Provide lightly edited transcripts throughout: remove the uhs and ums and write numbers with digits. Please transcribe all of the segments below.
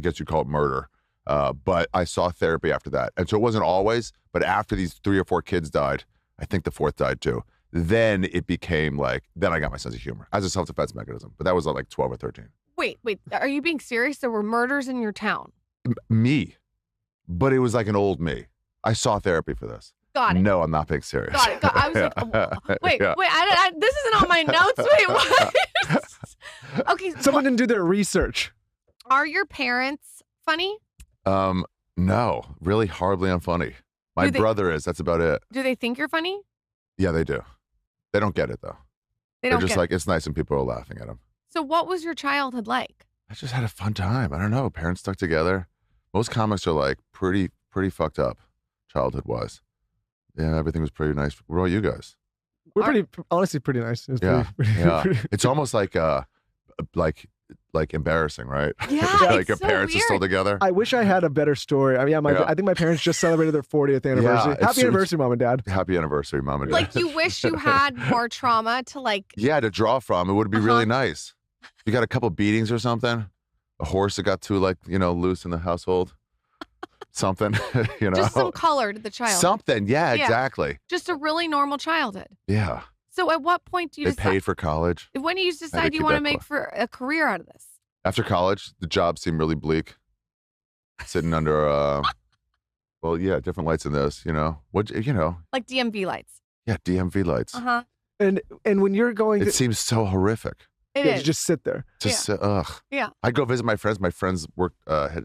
I guess you call it murder. But I saw therapy after that. And so it wasn't always, but after these 3 or 4 kids died, I think the 4th died too. Then it became like, then I got my sense of humor as a self-defense mechanism. But that was like 12 or 13. Wait, are you being serious? There were murders in your town? Me. But it was like an old me. I saw therapy for this. Got it. No, I'm not being serious. Got it. I was like, wait, this isn't on my notes. Wait, what? Okay. Someone didn't do their research. Are your parents funny? No, really hardly unfunny. My brother is. That's about it. Do they think you're funny? Yeah, they do. They don't get it though. They're just like, it's nice and people are laughing at them. So what was your childhood like? I just had a fun time. I don't know. Parents stuck together. Most comics are like pretty fucked up childhood wise. Yeah, everything was pretty nice. What about you guys? We're honestly pretty nice. It's It's almost like embarrassing, right? Yeah, like your so parents weird. are still together. I wish I had a better story. I mean, I think my parents just celebrated their 40th anniversary. Happy anniversary, Mom and Dad. Happy anniversary, Mom and Dad. Like, you wish you had more trauma to like... Yeah, to draw from. It would be really nice. You got a couple beatings or something? A horse that got too, loose in the household? Something, Just some color to the child. Something, yeah, exactly. Just a really normal childhood. Yeah. So at what point do you decide? They paid for college. When do you decide you want to make for a career out of this? After college, the job seemed really bleak. Sitting under, different lights in this, Like DMV lights. Yeah, DMV lights. Uh-huh. And when you're going... It seems so horrific. It is. To just sit there. Yeah. I'd go visit my friends. My friends worked,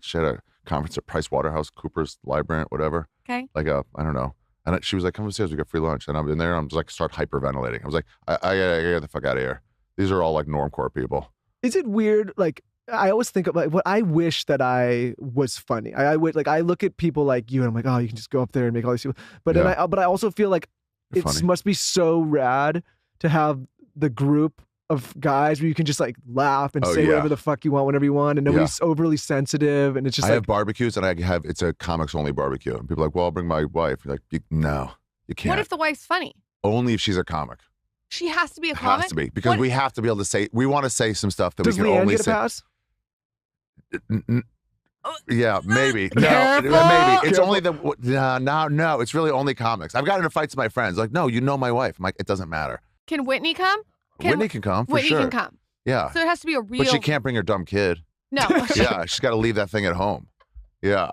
she had a conference at PricewaterhouseCoopers, Librant, whatever. Okay. Like I don't know. And she was like, come upstairs, we got free lunch. And I'm in there, and I'm just like, start hyperventilating. I was like, I gotta get the fuck out of here. These are all like normcore people. Is it weird? Like, I always think of like what I wish that I was funny. I would like, I look at people like you and I'm like, oh, you can just go up there and make all these people. But then I also feel like it must be so rad to have the group of guys where you can just like laugh and say whatever the fuck you want whenever you want, and nobody's overly sensitive, and it's just I have barbecues, and it's a comics only barbecue, and people are like, well, I'll bring my wife. You're like, no, you can't. What if the wife's funny? Only if she's a comic. She has to be a comic? Has to be, because we have to be able to say, we want to say some stuff that Does we can Leanne only get a say. pass? Yeah, maybe. No, Careful. maybe. It's only no. It's really only comics. I've gotten into fights with my friends. Like, no, you know my wife. I'm like, it doesn't matter. Can Whitney come? Whitney can come, for Whitney sure. can come. Yeah. So it has to be a real... But she can't bring her dumb kid. No. Yeah, she's got to leave that thing at home. Yeah.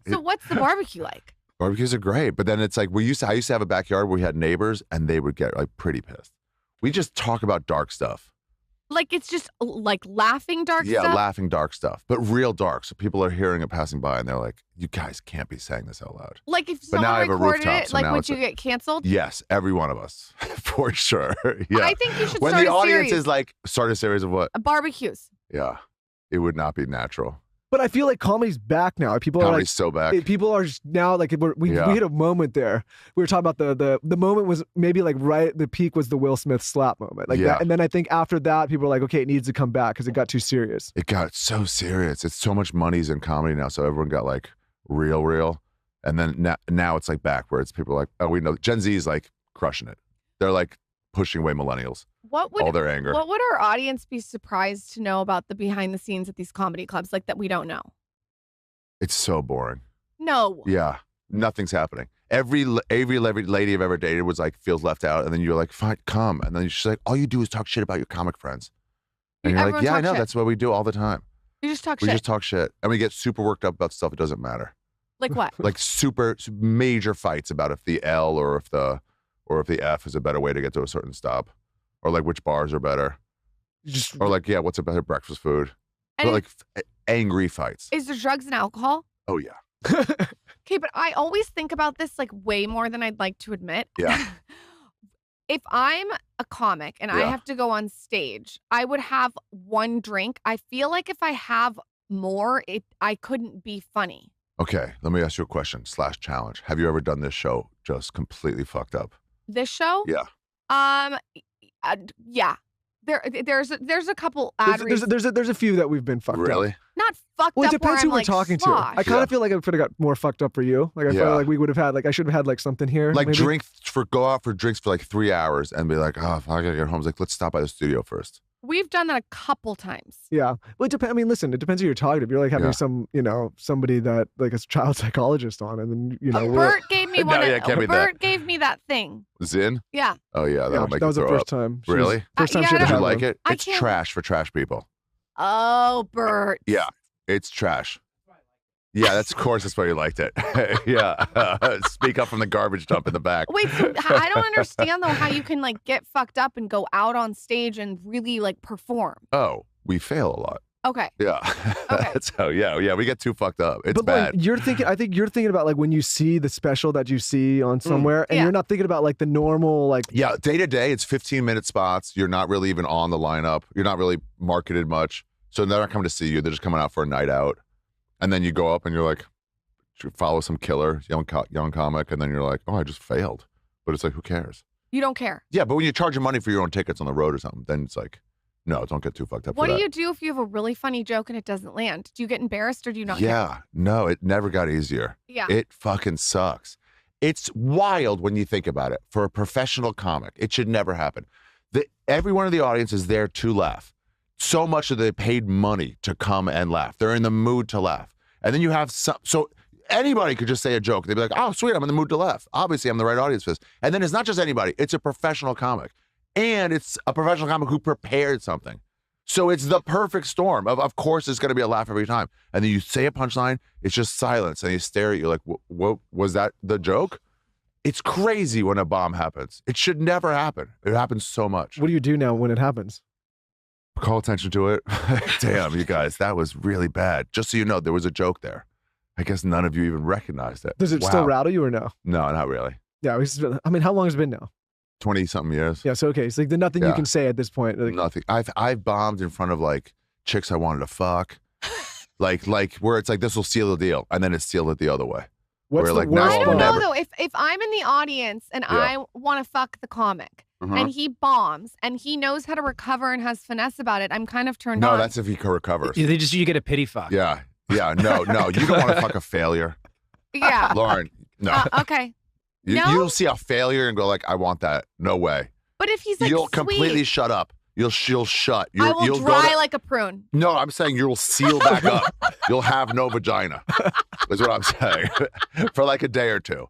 So what's the barbecue like? Barbecues are great, but then it's like I used to have a backyard where we had neighbors, and they would get like pretty pissed. We just talk about dark stuff. Like, it's just like laughing dark stuff? Yeah, laughing dark stuff, but real dark. So people are hearing it passing by, and they're like, you guys can't be saying this out loud. Like, if But now I someone have a recorded rooftop, it, so like, now would it's you get canceled? Yes, every one of us, for sure. Yeah. I think you should when start the a audience series. is like, start a series of what? Barbecues. Yeah, it would not be natural. But I feel like comedy's back now. People Comedy's are like, so back. People are just now like we hit a moment there. We were talking about the moment was maybe like right the peak was the Will Smith slap moment like that, and then I think after that people are like, okay, it needs to come back because it got too serious. It got so serious. It's so much money's in comedy now, so everyone got like real, and then now it's like back where it's people are like, oh, we know Gen Z is like crushing it. They're like pushing away millennials. All their anger. What would our audience be surprised to know about the behind the scenes at these comedy clubs, like that we don't know? It's so boring. No. Yeah, nothing's happening. Every lady I've ever dated was like feels left out, and then you're like, fine, come, and then she's like, all you do is talk shit about your comic friends, and you're like, yeah, I know, that's what we do all the time. You just talk We shit. just talk shit, and we get super worked up about stuff that doesn't matter. Like what? Like super major fights about if the L or if the F is a better way to get to a certain stop, or like which bars are better, or like what's a better breakfast food, but like angry fights. Is there drugs and alcohol? Oh yeah. Okay, but I always think about this like way more than I'd like to admit. Yeah. If I'm a comic and I have to go on stage, I would have one drink. I feel like if I have more, I couldn't be funny. Okay, let me ask you a question / challenge. Have you ever done this show just completely fucked up? This show? Yeah. Yeah. There's a couple ad reads. There's a few that we've been fucked up. Really? Not fucked Well, up. it depends where who I'm, we're like, talking to. sloshed. I kind of feel like I could have got more fucked up for you. Like I feel like we would have had I should have had like something here. Like maybe. go out for drinks for like 3 hours and be like, oh, if I gotta get home. It's like, let's stop by the studio first. We've done that a couple times. Yeah. Well, it depends. I mean, listen, it depends who you're talking to. If you're like having somebody that like a child psychologist on, and then Bert gave me one. Bert gave me that thing. Zin? Yeah. Oh yeah, that was the first time. Really? First time she Did ever you had like one. it? It's trash for trash people. Oh, Bert. Yeah, it's trash. Yeah, that's why you liked it. Yeah, speak up from the garbage dump in the back. Wait, so I don't understand though how you can like get fucked up and go out on stage and really like perform. Oh, we fail a lot. Okay. Yeah. Okay. So yeah, we get too fucked up. It's but bad. Like, I think you're thinking about like when you see the special that you see on somewhere, and you're not thinking about like the normal like. Yeah, day to day, it's 15-minute spots. You're not really even on the lineup. You're not really marketed much, so they're not coming to see you. They're just coming out for a night out. And then you go up and you're like, follow some killer, young comic, and then you're like, oh, I just failed. But it's like, who cares? You don't care. Yeah, but when you charge your money for your own tickets on the road or something, then it's like, no, don't get too fucked up. What do you do if you have a really funny joke and it doesn't land? Do you get embarrassed or do you not care? Yeah, no, it never got easier. Yeah. It fucking sucks. It's wild when you think about it. For a professional comic, it should never happen. Everyone in the audience is there to laugh. So much that they paid money to come and laugh. They're in the mood to laugh. And then you have so anybody could just say a joke. They'd be like, oh, sweet, I'm in the mood to laugh. Obviously, I'm the right audience for this. And then it's not just anybody. It's a professional comic. And it's a professional comic who prepared something. So it's the perfect storm. Of course, it's going to be a laugh every time. And then you say a punchline, it's just silence. And you stare at you like, what was that the joke? It's crazy when a bomb happens. It should never happen. It happens so much. What do you do now when it happens? Call attention to it. Damn, you guys, that was really bad. Just so you know, there was a joke there. I guess none of you even recognized it. Does it still rattle you or no? No, not really. Yeah, I mean, how long has it been now? 20-something years. Yeah, so okay, so like there's nothing you can say at this point. Like, nothing. I've bombed in front of like chicks I wanted to fuck, like where it's like this will seal the deal, and then it's sealed it the other way. What's like, worst? I don't know though. If I'm in the audience and I want to fuck the comic. And he bombs, and he knows how to recover and has finesse about it, I'm kind of turned on. No, that's if he recovers. You get a pity fuck. Yeah, no, you don't want to fuck a failure. Yeah. Lauren, no. Okay. You'll see a failure and go like, I want that. No way. But if he's like, you'll completely shut up. You'll shut. You'll dry like a prune. No, I'm saying you'll seal back up. You'll have no vagina. Is what I'm saying. For like a day or two.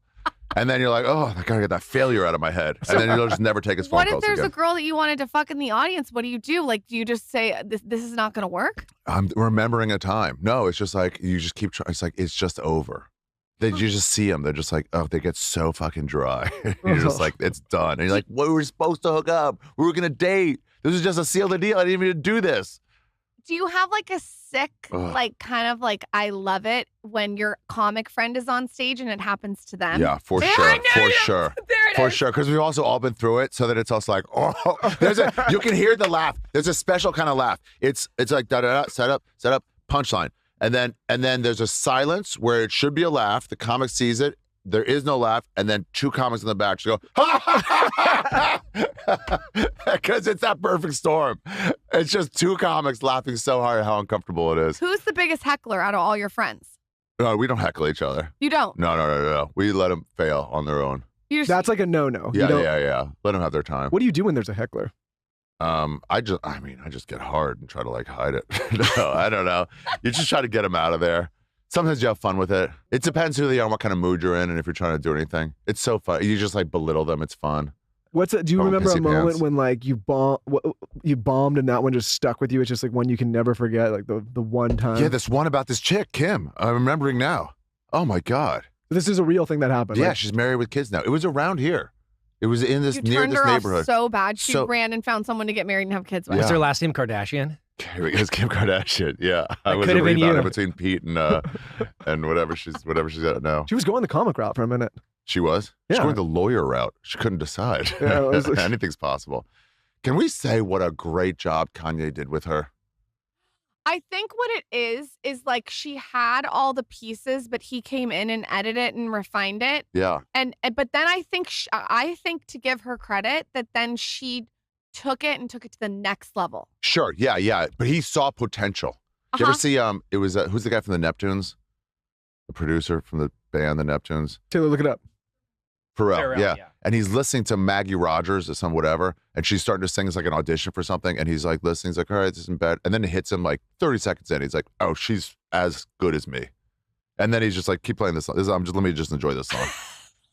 And then you're like, oh, I gotta get that failure out of my head. And then you'll just never take his phone calls What if there's again. a girl that you wanted to fuck in the audience? What do you do? Like, do you just say, this is not gonna work? I'm remembering a time. No, it's just like, you just keep trying. It's like, it's just over. Then you just see them. They're just like, oh, they get so fucking dry. You're just like, it's done. And you're like, well, we were supposed to hook up. We were gonna date. This is just a seal the deal. I didn't even do this. Do you have like a sick, like kind of like I love it when your comic friend is on stage and it happens to them? Yeah, for sure. Because we've also all been through it, so that it's also like, oh, you can hear the laugh. There's a special kind of laugh. It's like da da da, set up, punchline, and then there's a silence where it should be a laugh. The comic sees it. There is no laugh, and then two comics in the back just go, ha ha ha ha, because it's that perfect storm. It's just two comics laughing so hard at how uncomfortable it is. Who's the biggest heckler out of all your friends? No, we don't heckle each other. You don't? No. We let them fail on their own. That's like a no-no. Yeah. Let them have their time. What do you do when there's a heckler? I just get hard and try to like hide it. No, I don't know. You just try to get them out of there. Sometimes you have fun with it. It depends who they are, what kind of mood you're in, and if you're trying to do anything. It's so fun. You just like belittle them. It's fun. Do you remember a moment when like you bombed and that one just stuck with you? It's just like one you can never forget, like the one time. Yeah, this one about this chick, Kim. I'm remembering now. Oh my God. This is a real thing that happened. Yeah, right? she's married with kids now. It was around here. It was in this near this neighborhood. Off so bad, she ran and found someone to get married and have kids with. Yeah. Was their last name Kardashian? It's Kim Kardashian. Yeah, I was a rebounder between Pete and whatever she's at now. She was going the comic route for a minute. She was. Yeah. She was going the lawyer route. She couldn't decide. Yeah, anything's possible. Can we say what a great job Kanye did with her? I think what it is like she had all the pieces, but he came in and edited it and refined it. Yeah. But then I think to give her credit that then she took it to the next level. Sure. Yeah. But he saw potential. Did you ever see it was who's the guy from the Neptunes? The producer from the band the Neptunes. Taylor, look it up. Pharrell. Yeah. and he's listening to Maggie Rogers or some whatever, and she's starting to sing as like an audition for something, and he's like listening, he's like, all right, this isn't bad. And then it hits him like 30 seconds in, he's like, oh, she's as good as me. And then he's just like, keep playing this song. Let me just enjoy this song.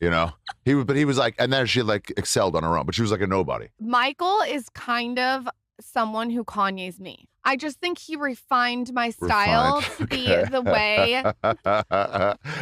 You know? He was like, and then she like excelled on her own, but she was like a nobody. Michael is kind of someone who Kanye's me. I just think he refined my style to be the way.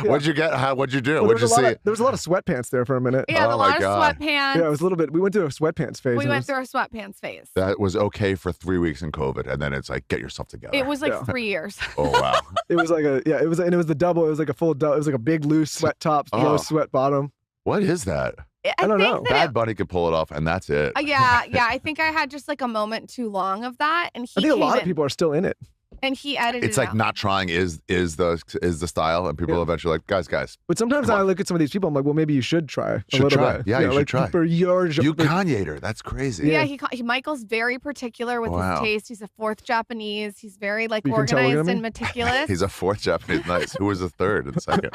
What'd you get? What'd you do? Well, What'd you see? There was a lot of sweatpants there for a minute. Yeah, oh a lot of God. sweatpants. Yeah, it was a little bit. We went through a sweatpants phase. We went through a sweatpants phase. That was okay for 3 weeks in COVID, and then it's like, get yourself together. It was like 3 years. Oh wow. It was like it was the double. It was like a full double. It was like a big loose sweat top, low sweat bottom. What is that? I don't know. Bad Bunny could pull it off, and that's it. Yeah. I think I had just like a moment too long of that, and I think a lot of people are still in it. And he edited. It's like out. not trying is the style, and people eventually like, guys. But sometimes I look at some of these people, I'm like, well, maybe you should try. Should try. Bit. Yeah, you should try. For your You Kanye'd her. That's crazy. Yeah, Michael's very particular with his taste. He's a fourth Japanese. He's very like organized and meticulous. He's a fourth Japanese. Nice. Who was the third and second?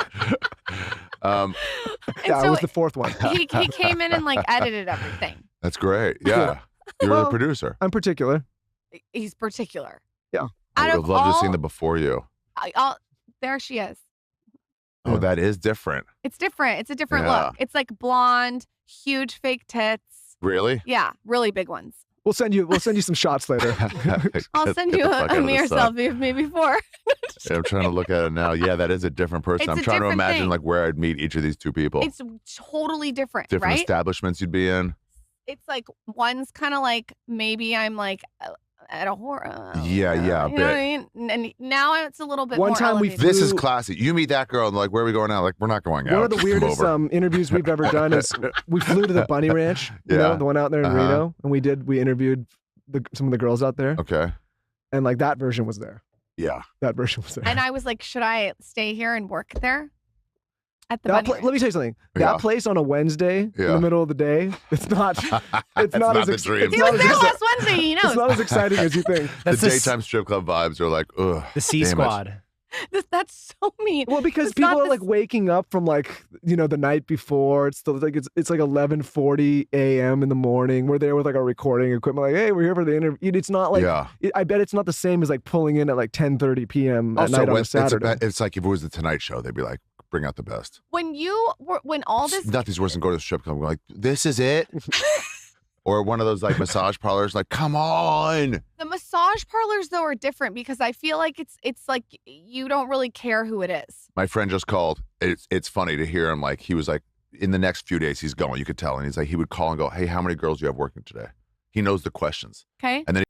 I was the fourth one. He came in and like edited everything. That's great. Yeah. You're the producer. I'm particular. He's particular. Yeah. I would have loved to have seen the before you. There she is. Oh, that is different. It's different. It's a different look. It's like blonde, huge fake tits. Really? Yeah, really big ones. We'll send you some shots later. I'll send you a mirror selfie of me before. Yeah, I'm trying to look at it now. Yeah, that is a different person. I'm trying to imagine like where I'd meet each of these two people. It's totally different. Different right? establishments you'd be in. It's like one's kind of like maybe I'm like at a horror. Yeah, a you know bit. what I mean? And now it's a little bit One more time elevated. This is classy. You meet that girl and like, where are we going now? Like, we're not going out. One of the weirdest interviews we've ever done is we flew to the Bunny Ranch, you know, the one out there in Reno, and we interviewed some of the girls out there. Okay. And like that version was there. Yeah. That version was there. And I was like, should I stay here and work there? At the Bunny Ranch? Let me tell you something. That place on a Wednesday in the middle of the day, it's not not the dream. He was there last Wednesday, you know. It's not as exciting as you think. The daytime strip club vibes are like, ugh. The C Squad. That's so mean. Well, because people are like waking up from like, you know, the night before. It's like 11:40 a.m. in the morning. We're there with like our recording equipment. Like, hey, we're here for the interview. It's not like I bet it's not the same as like pulling in at like 10:30 p.m. at night on a Saturday. It's like if it was the Tonight Show, they'd be like, bring out the best. When all this Nothing's worse than go to the strip club and go like, this is it. Or one of those like massage parlors, like, come on. The massage parlors though are different because I feel like it's like you don't really care who it is. My friend just called. It's funny to hear him like he was like in the next few days he's going. You could tell, and he's like he would call and go, hey, how many girls do you have working today? He knows the questions. Okay. And then